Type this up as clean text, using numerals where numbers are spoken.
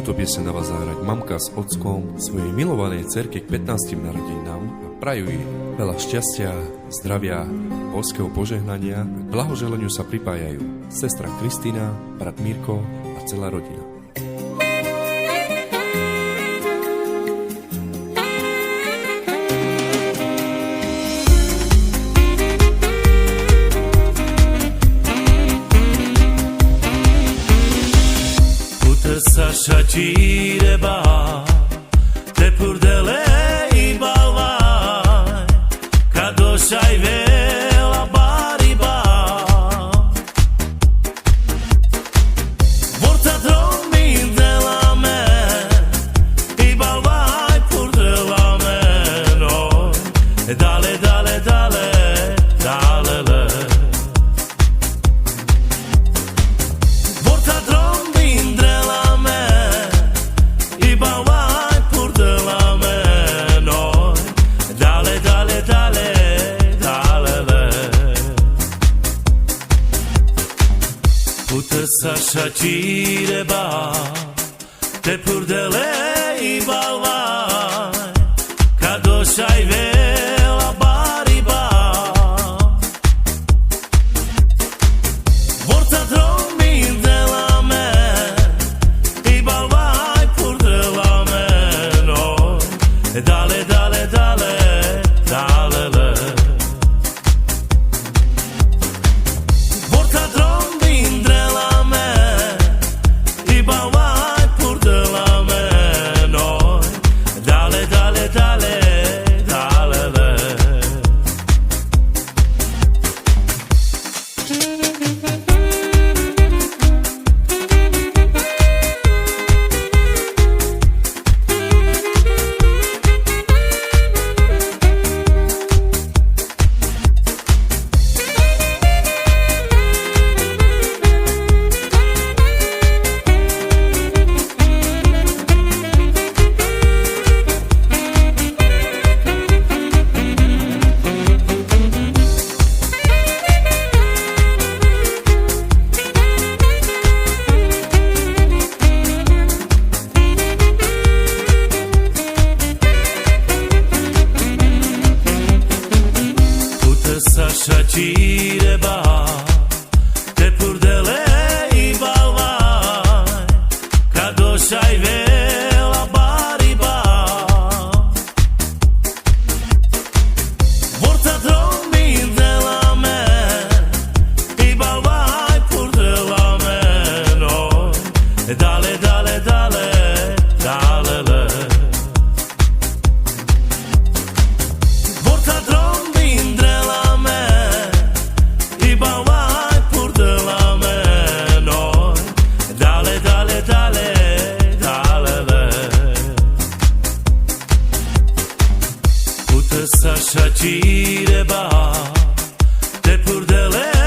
Túto pieseň na vás zahrať mamka s ockom svojej milovanej dcerke k 15. narodeninám a prajú jej veľa šťastia, zdravia, božského požehnania. K blahoželeniu sa pripájajú sestra Kristína, brat Mirko a celá rodina. Sasha Chireba, te purdele I balvai, kadoshai vela bariba. Vorta dromi de la me, I balvai purdela me, no. Dale, dale, dale, dale, le. Vorta dromi de la Sasha Chireba, te purdele I balvai, kadoshai vela bariba. Vorta dromi de la me, I balvai purdela me, no. Dale, dale, dale, dale, le. Vorta dromi de la Sasha Chireba, te purdele I balvai, kadoshai vela bariba. Vorta dromi de la me, I balvai purdela me, no. Dale, dale, dale, dale, le. Vorta dromi de la I balvai purdela me, no. Dale, dale, dale, dale, le. Sasha Chireba, te purdele